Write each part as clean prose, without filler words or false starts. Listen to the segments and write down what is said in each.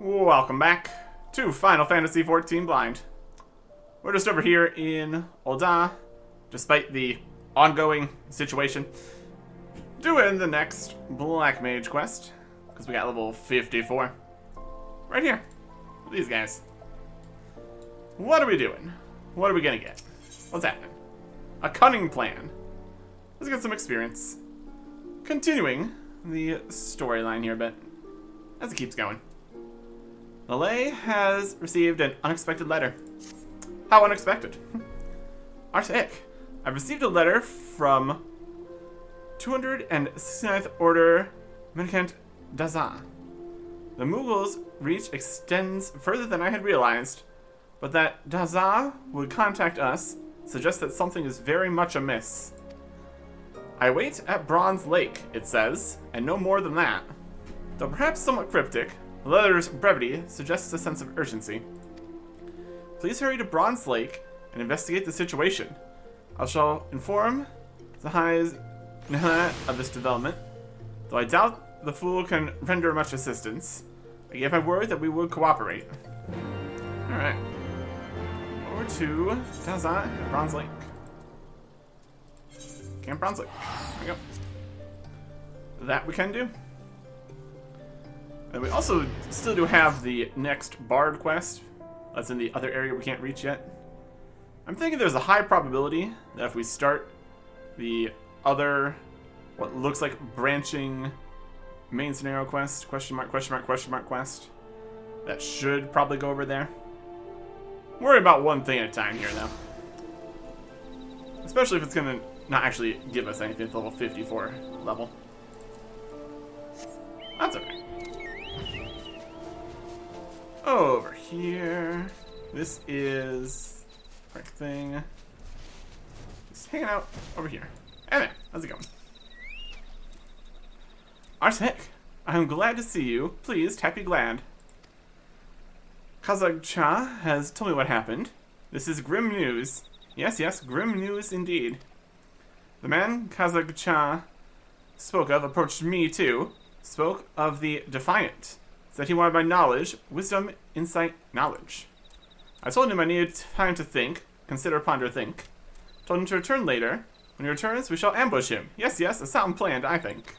Welcome back to Final Fantasy XIV Blind. We're just over here in Ul'dah, despite the ongoing situation, doing the next Black Mage quest, because we got level 54. Right here, with these guys. What are we doing? What are we gonna get? What's happening? A cunning plan. Let's get some experience. Continuing the storyline here a bit, as it keeps going. Lele has received an unexpected letter. How unexpected? Archaic. I've received a letter from 269th Order Mendicant Dazan. The Mughals' reach extends further than I had realized, but that Dazan would contact us suggests that something is very much amiss. I wait at Bronze Lake, it says, and no more than that. Though perhaps somewhat cryptic, the letter's brevity suggests a sense of urgency. Please hurry to Bronze Lake and investigate the situation. I shall inform the High's of this development, though I doubt the fool can render much assistance. I gave my word that we would cooperate. Alright. Over to Dazan at Bronze Lake. Camp Bronze Lake. There we go. That we can do. And we also still do have the next Bard quest. That's in the other area we can't reach yet. I'm thinking there's a high probability that if we start the other, what looks like branching main scenario quest, question mark quest, that should probably go over there. Worry about one thing at a time here, though. Especially if it's going to not actually give us anything at the level 54 level. That's okay. Over here. This is the correct thing. Just hanging out over here. Hey man, how's it going? Archaic, I am glad to see you. Pleased, happy, glad. Kazag-cha has told me what happened. This is grim news. Yes, yes, grim news indeed. The man Kazag-cha spoke of approached me too. Spoke of the Defiant. Said he wanted my knowledge, wisdom, insight, knowledge. I told him I needed time to think, consider, ponder, think. Told him to return later. When he returns, we shall ambush him. Yes, yes, a sound planned, I think.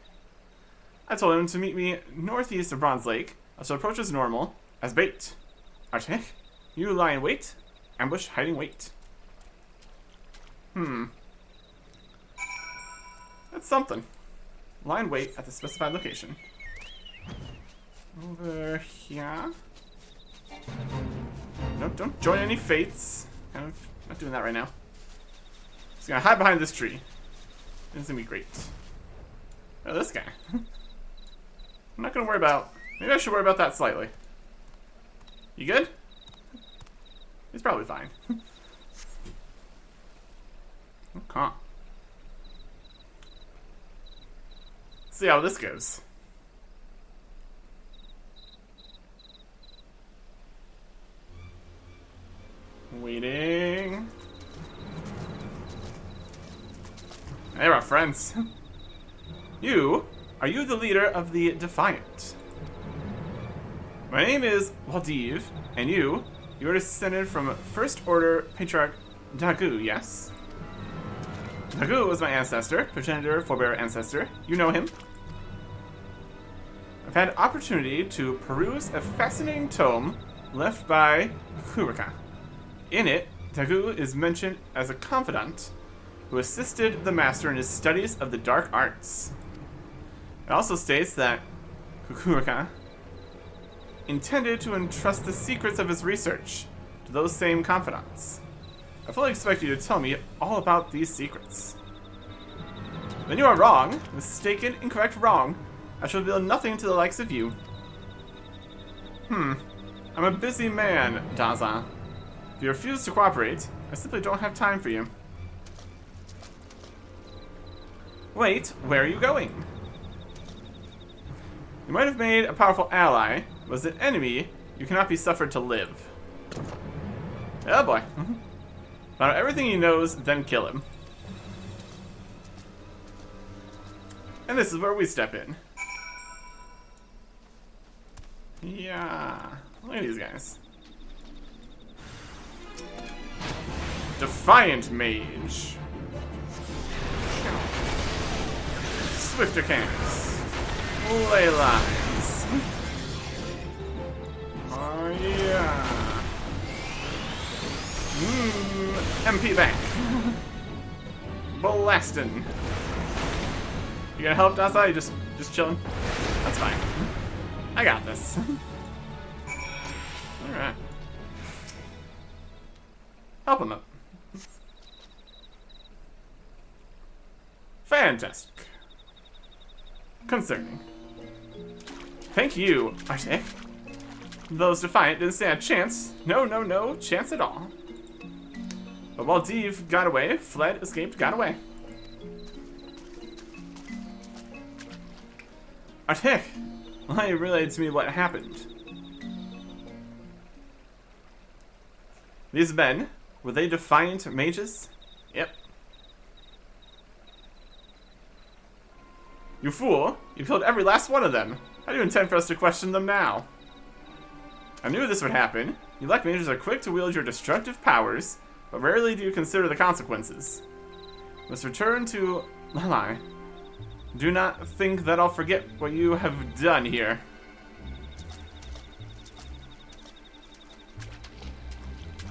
I told him to meet me northeast of Bronze Lake. I shall approach as normal, as bait. Archaic, you lie in wait. Ambush, hiding, wait. That's something. Lie in wait at the specified location. Over here. Nope, don't join any fates. Kind of not doing that right now. Just gonna hide behind this tree. This is gonna be great. Oh, this guy. I'm not gonna worry about. Maybe I should worry about that slightly. You good? He's probably fine. Okay. Let's see how this goes. Waiting. Hey, our friends. Are you the leader of the Defiant? My name is Waldiv, and you are descended from First Order Patriarch Dagu, yes? Dagu was my ancestor, progenitor, forebearer, ancestor. You know him. I've had opportunity to peruse a fascinating tome left by Kurika. In it, Dagu is mentioned as a confidant who assisted the master in his studies of the dark arts. It also states that Kukurika intended to entrust the secrets of his research to those same confidants. I fully expect you to tell me all about these secrets. Then you are wrong, mistaken, incorrect, wrong. I shall reveal nothing to the likes of you. I'm a busy man, Daza. If you refuse to cooperate, I simply don't have time for you. Wait, where are you going? You might have made a powerful ally, but as an enemy, you cannot be suffered to live. Oh boy. Find out everything he knows, then kill him. And this is where we step in. Yeah. Look at these guys. Defiant Mage. Swifter Cans. Ley Lines. Oh yeah. MP back. Blastin'. You gonna help Defy? You just chilling? That's fine. I got this. Alright. Help him up. Fantastic. Concerning. Thank you, Arctic. Those Defiant didn't stand a chance. No chance at all. But while Deve got away, fled, escaped, got away. Arctic, why you relayed to me what happened? These men, were they Defiant mages? Yep. You fool! You killed every last one of them! How do you intend for us to question them now? I knew this would happen. You like mages are quick to wield your destructive powers, but rarely do you consider the consequences. You must return to Lelai. Do not think that I'll forget what you have done here.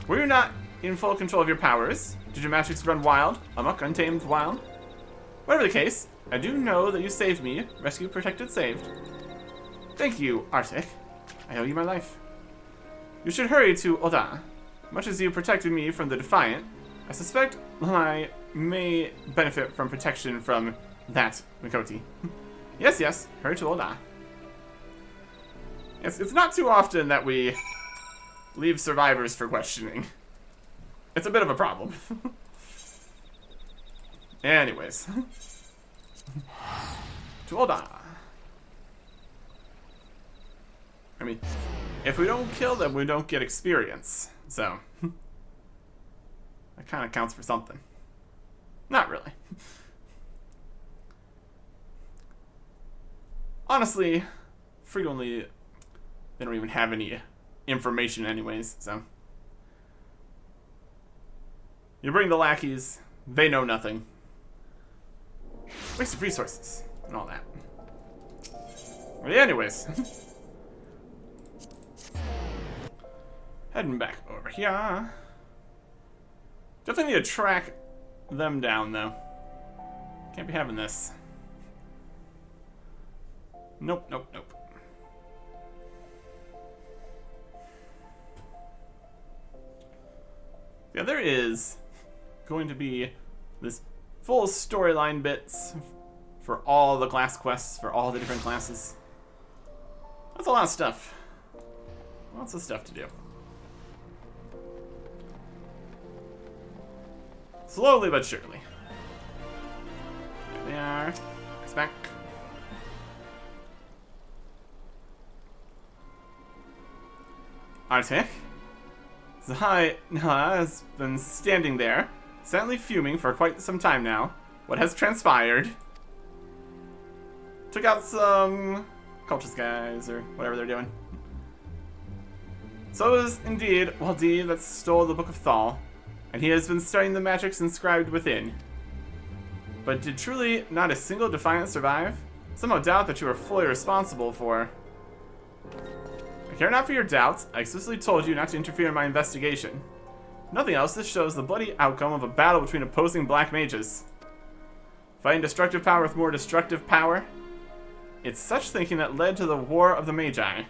Were you not in full control of your powers? Did your magics run wild? Amok, untamed, wild? Whatever the case, I do know that you saved me. Rescued, protected, saved. Thank you, Arctic. I owe you my life. You should hurry to Oda. Much as you protected me from the Defiant, I suspect I may benefit from protection from that Mikoti. Yes, hurry to Oda. Yes, it's not too often that we leave survivors for questioning. It's a bit of a problem. Anyways. To Oda. I mean, if we don't kill them, we don't get experience. So, that kind of counts for something. Not really. Honestly, frequently, they don't even have any information anyways, so. You bring the lackeys, they know nothing. Waste of resources, and all that. But anyways. Heading back over here. Definitely need to track them down, though. Can't be having this. Nope. Yeah, there is going to be this full storyline bits for all the class quests, for all the different classes. That's a lot of stuff. Lots of stuff to do. Slowly but surely. There they are. It's back. Arctic? Zahai has been standing there, silently fuming for quite some time now. What has transpired? Took out some cultist guys, or whatever they're doing. So it was indeed Waldi that stole the Book of Thal, and he has been studying the magics inscribed within. But did truly not a single Defiant survive? Somehow doubt that you are fully responsible for. I care not for your doubts. I explicitly told you not to interfere in my investigation. If nothing else, this shows the bloody outcome of a battle between opposing black mages. Fighting destructive power with more destructive power? It's such thinking that led to the War of the Magi.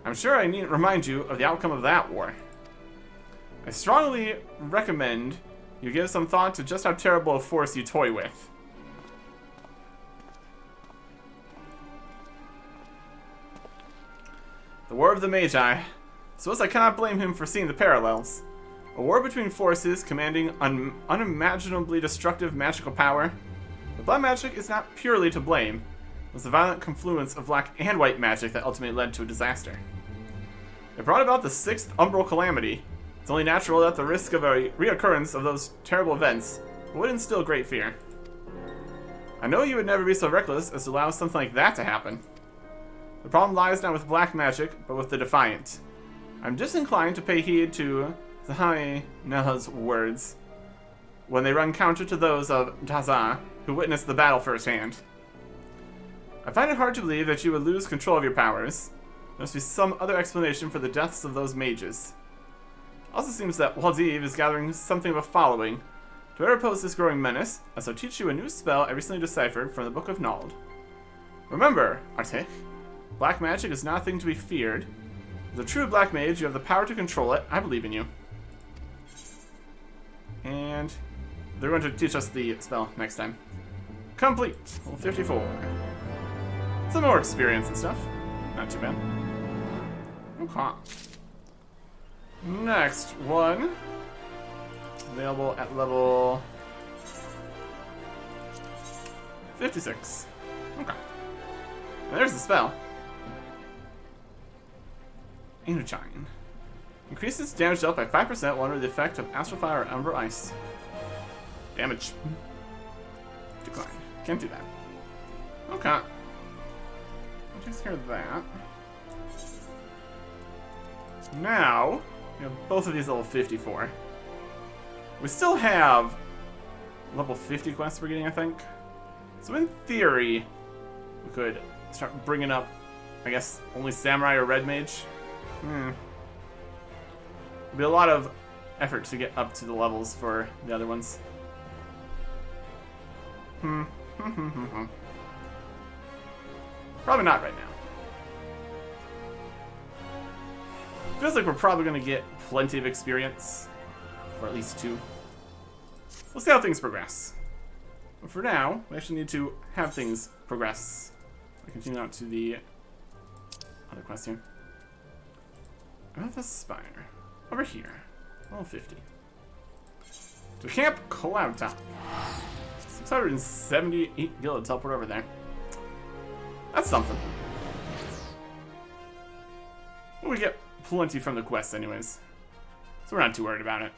I'm sure I needn't remind you of the outcome of that war. I strongly recommend you give some thought to just how terrible a force you toy with. The War of the Magi. Suppose I cannot blame him for seeing the parallels. A war between forces commanding unimaginably destructive magical power. But black magic is not purely to blame. It was the violent confluence of black and white magic that ultimately led to a disaster. It brought about the 6th umbral calamity. It's only natural that the risk of a reoccurrence of those terrible events would instill great fear. I know you would never be so reckless as to allow something like that to happen. The problem lies not with black magic, but with the Defiant. I'm disinclined to pay heed to the Hyena's words when they run counter to those of Daza, who witnessed the battle firsthand. I find it hard to believe that you would lose control of your powers. There must be some other explanation for the deaths of those mages. It also seems that Waldiv is gathering something of a following. To better oppose this growing menace, I shall teach you a new spell I recently deciphered from the Book of Nald. Remember, Artik, black magic is not a thing to be feared. As a true black mage, you have the power to control it. I believe in you. And they're going to teach us the spell next time. Complete. Level 54. Some more experience and stuff. Not too bad. Okay. Next one. Available at level 56. Okay. And there's the spell. Energine. Increases damage dealt by 5% while under the effect of Astral Fire or Ember Ice. Damage. Decline. Can't do that. Okay. I'll take care of that. Now, we have both of these level 54. We still have level 50 quests we're getting, I think. So in theory, we could start bringing up, I guess, only Samurai or Red Mage. It'll be a lot of effort to get up to the levels for the other ones. Probably not right now. Feels like we're probably going to get plenty of experience. For at least 2. We'll see how things progress. But for now, we actually need to have things progress. I'll continue on to the other quest here. About the Spire. Over here. Level 50. To Camp Cloud Top. 678 gil to teleport over there. That's something. Well, we get plenty from the quest anyways. So we're not too worried about it.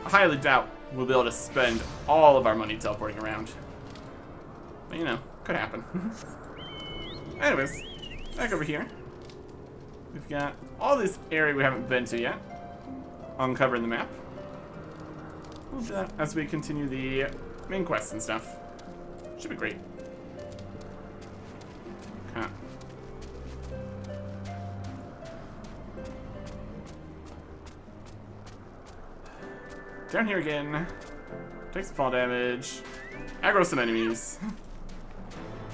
I highly doubt we'll be able to spend all of our money teleporting around. But, you know, could happen. Anyways, back over here. We've got all this area we haven't been to yet. Uncovering the map. We'll do that as we continue the main quests and stuff. Should be great. Okay. Down here again. Take some fall damage. Aggro some enemies.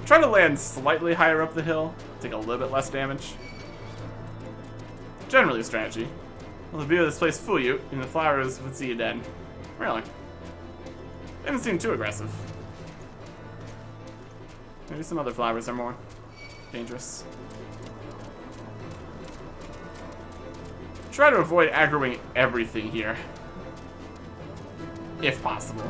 Try to land slightly higher up the hill. Take a little bit less damage. Generally a strategy. Will the view of this place fool you, and the flowers would see you dead. Really? They haven't seemed too aggressive. Maybe some other flowers are more dangerous. Try to avoid aggroing everything here. If possible.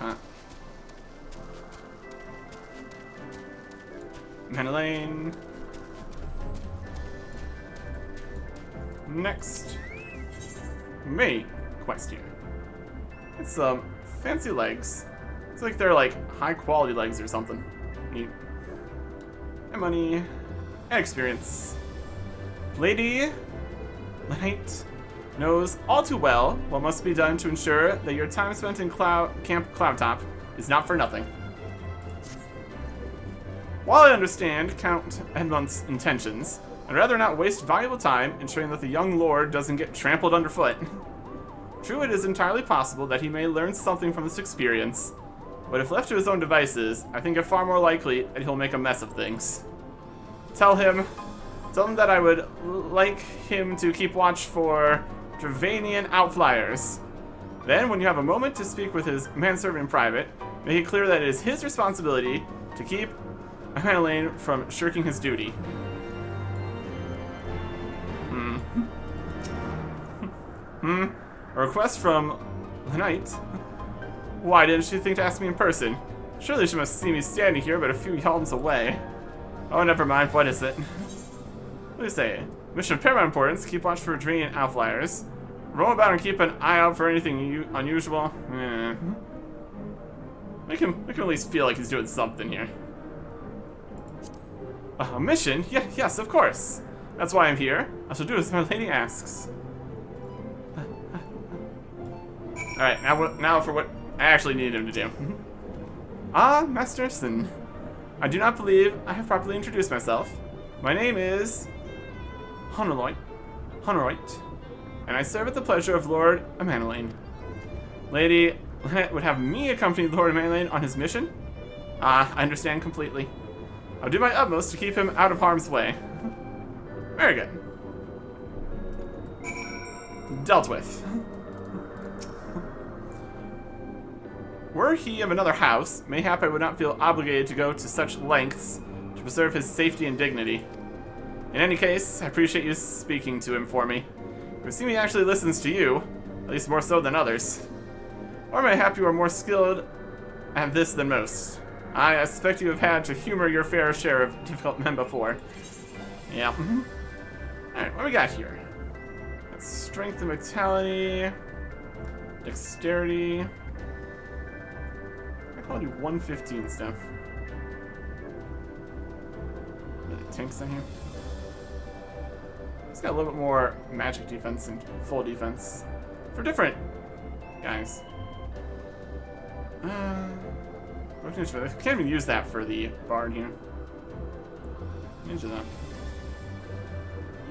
Okay. Manolane. Next. Main quest here. It's some fancy legs. It's like they're like high quality legs or something. Neat. And money. And experience. Lady Light knows all too well what must be done to ensure that your time spent in Camp Cloudtop is not for nothing. While I understand Count Edmund's intentions, I'd rather not waste valuable time ensuring that the young lord doesn't get trampled underfoot. True, it is entirely possible that he may learn something from this experience, but if left to his own devices, I think it far more likely that he'll make a mess of things. Tell him that I would like him to keep watch for Dravanian outflyers. Then, when you have a moment to speak with his manservant in private, make it clear that it is his responsibility to keep Manolane from shirking his duty. A request from Lenite? Why didn't she think to ask me in person? Surely she must see me standing here but a few yalms away. Oh, never mind. What is it? What do you say? Mission of paramount importance. Keep watch for Dreen outflyers. Roam about and keep an eye out for anything unusual. Make him at least feel like he's doing something here. A mission? Yes, of course. That's why I'm here. I shall do as my lady asks. Alright, now for what I actually need him to do. Ah, Master Sin. I do not believe I have properly introduced myself. My name is Honorloit, and I serve at the pleasure of Lord Emanuele. Lady Lynette would have me accompany Lord Emanuele on his mission? Ah, I understand completely. I'll do my utmost to keep him out of harm's way. Very good. Dealt with. Were he of another house, mayhap I would not feel obligated to go to such lengths to preserve his safety and dignity. In any case, I appreciate you speaking to him for me. It would seem he actually listens to you, at least more so than others. Or mayhap you are more skilled at this than most. I suspect you have had to humor your fair share of difficult men before. Yeah. Alright, what do we got here? Got strength and vitality, dexterity. I call you 115 stuff. Are the tanks in here? It's got a little bit more magic defense and full defense for different guys. I can't even use that for the bard here. Into that.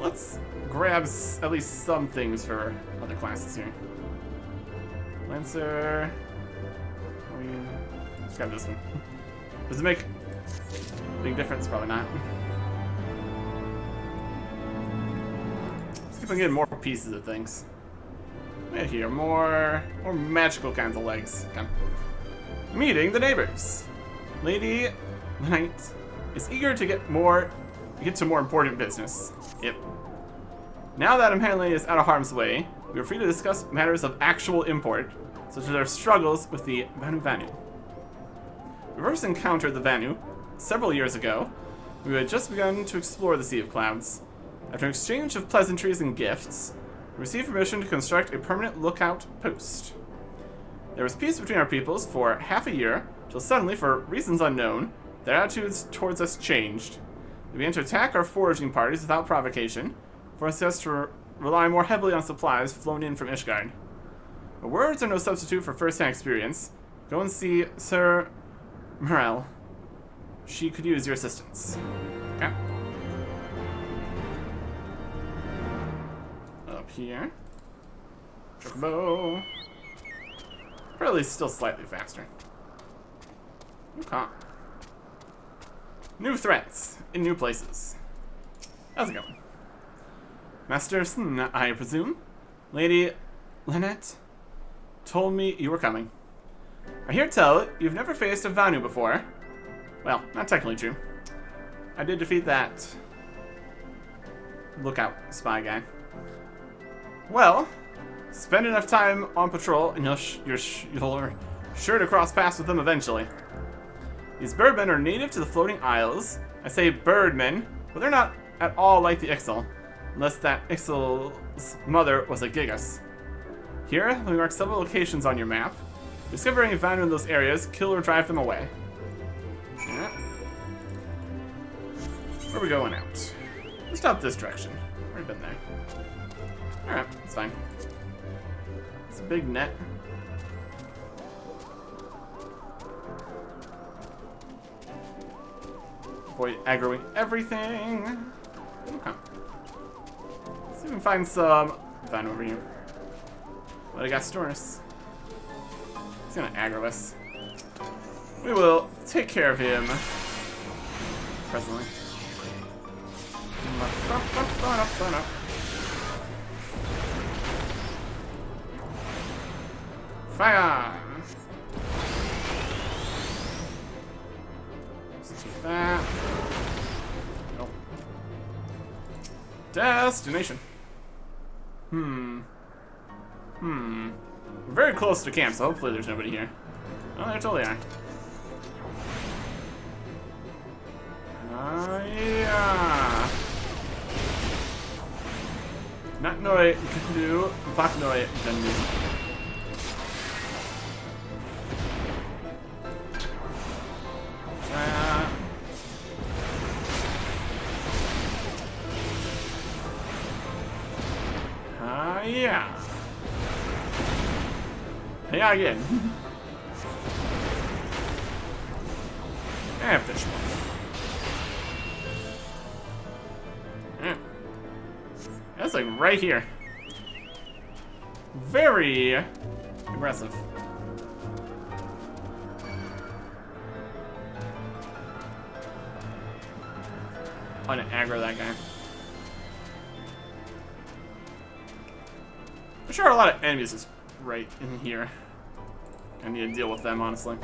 Let's grab at least some things for other classes here. Lancer. Let's grab this one. Does it make a big difference? Probably not. Let's keep on getting more pieces of things. Right here, more magical kinds of legs. Okay. Meeting the neighbors. Lady Lynette is eager to get to more important business. Yep. Now that Emanuele is out of harm's way, we are free to discuss matters of actual import, such as our struggles with the Vanu. We first encountered the Vanu several years ago. We had just begun to explore the Sea of Clouds. After an exchange of pleasantries and gifts, we received permission to construct a permanent lookout post. There was peace between our peoples for half a year, till suddenly, for reasons unknown, their attitudes towards us changed. They began to attack our foraging parties without provocation, forcing us to rely more heavily on supplies flown in from Ishgard. But words are no substitute for first-hand experience. Go and see Sir Morel. She could use your assistance. Okay. Up here. Chocobo. Probably still slightly faster. Okay. New threats in new places. How's it going? Master Sin, I presume? Lady Lynette told me you were coming. I hear tell you've never faced a Vanu before. Well, not technically true. I did defeat that lookout spy guy. Well, spend enough time on patrol and you're sure to cross paths with them eventually. These birdmen are native to the floating isles. I say birdmen, but they're not at all like the Ixal, unless that Ixal's mother was a Gigas. Here, we mark several locations on your map. Discover any Vanu in those areas, kill or drive them away. Yeah. Where are we going out? Just out this direction. We've been there. Alright, it's fine. It's a big net. Avoid aggroing everything. Okay. Let's see if we can find some Vanu over here. But I got Stornis. He's gonna aggro us. We will take care of him presently. Fire! Let's take that. Nope. Destination. We're very close to camp, so hopefully there's nobody here. Oh, there totally are. Yeah. Not noi gnu, bak noi gnu. Yeah. Yeah, again. And fish one. Yeah. That's like right here. Very aggressive. I'm gonna aggro that guy. I'm sure a lot of enemies is right in here. I need to deal with them, honestly.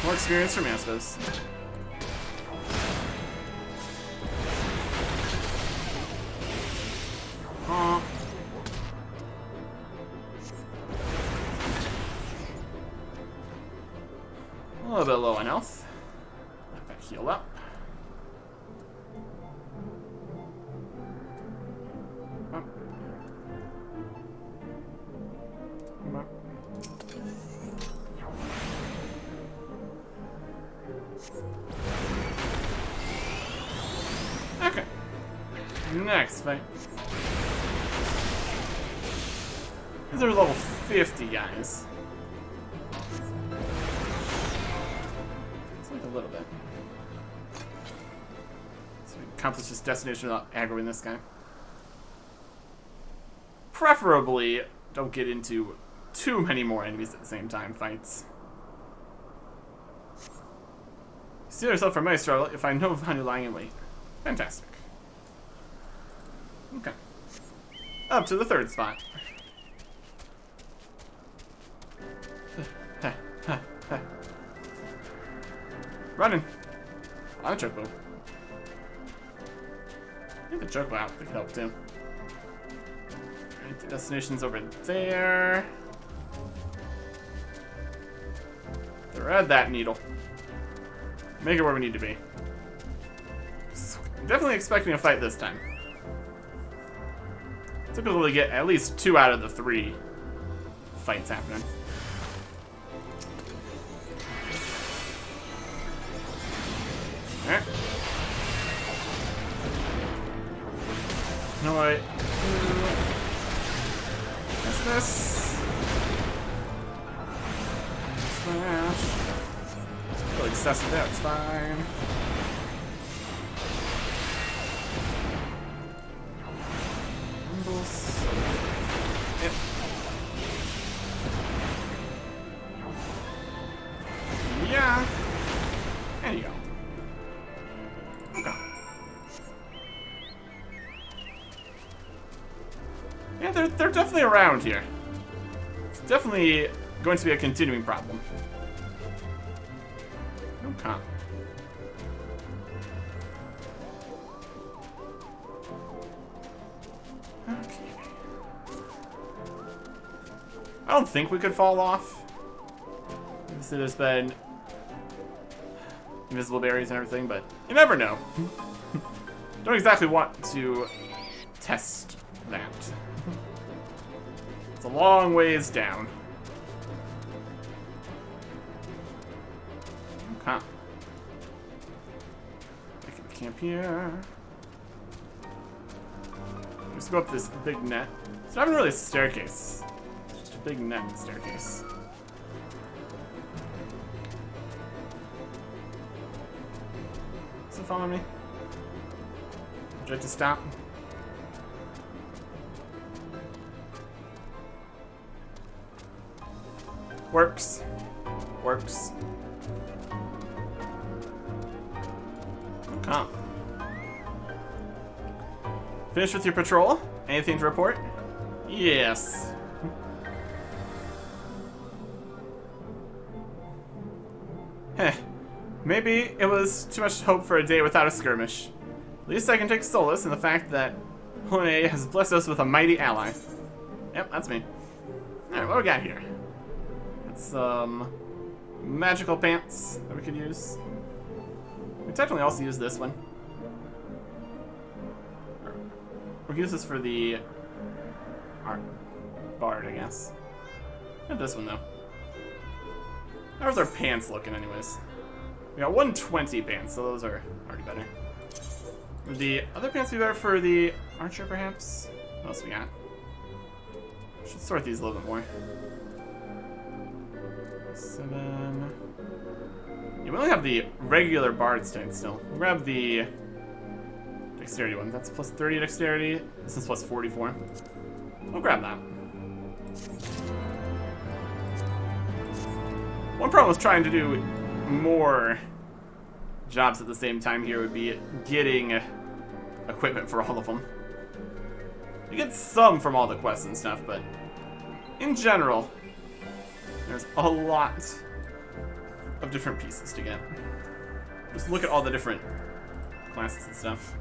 More experience for me, I suppose. A little bit low on health. Let that heal up. Okay. Next fight. These are level 50 guys. It's like a little bit. So we accomplish this destination without aggroing this guy. Preferably, don't get into too many more enemies at the same time fights. Steal yourself from my struggle if I know value lying in wait. Fantastic. Okay. Up to the third spot. Running. On a chocobo. I think the chocobo out could help too. Alright, the destination's over there. Thread that needle. Make it where we need to be. Definitely expecting a fight this time. Typically get at least 2 out of the 3 fights happening. Alright. You know what? What's this? Smash. A little excessive there, it's fine. Yep. Yeah. There you go. Okay. Yeah, they're definitely around here. It's definitely going to be a continuing problem. Okay. I don't think we could fall off. Obviously, there's been invisible barriers and everything, but you never know. Don't exactly want to test that. It's a long ways down. Okay. I can camp here. Let's go up this big net. It's not even really a staircase. Big net staircase. Does it follow me? Would you like to stop? Works. Works. Okay. Finished with your patrol? Anything to report? Yes. Heh. Maybe it was too much hope for a day without a skirmish. At least I can take solace in the fact that Hone has blessed us with a mighty ally. Yep, that's me. Alright, what do we got here? Got some magical pants that we could use. We technically also use this one. We can use this for the bard, I guess. Not this one, though. How's our pants looking, anyways? We got 120 pants, so those are already better. Would the other pants be better for the archer, perhaps? What else we got? Should sort these a little bit more. 7. Yeah, we only have the regular bard stat still. We'll grab the dexterity one. That's plus 30 dexterity. This is plus 44. We'll grab that. One problem with trying to do more jobs at the same time here would be getting equipment for all of them. You get some from all the quests and stuff, but in general, there's a lot of different pieces to get. Just look at all the different classes and stuff.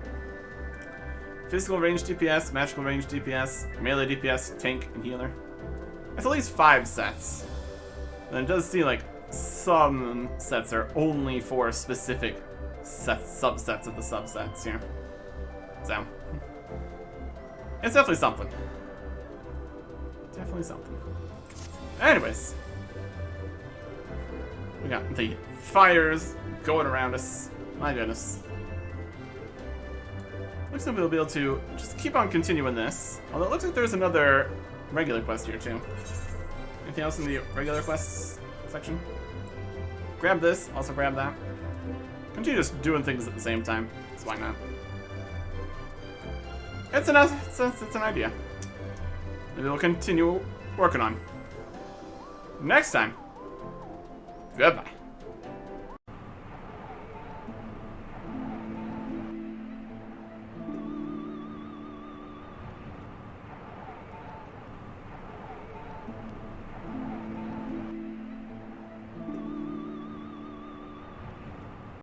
Physical range DPS, magical range DPS, melee DPS, tank, and healer. That's at least 5 sets. And it does seem like some sets are only for specific subsets of the subsets here. So, it's definitely something. Definitely something. Anyways, we got the fires going around us. My goodness. Looks like we'll be able to just keep on continuing this. Although it looks like there's another regular quest here too. Anything else in the regular quests section? Grab this, also grab that. Continue just doing things at the same time. So why not? It's an idea. Maybe we'll continue working on. Next time. Goodbye.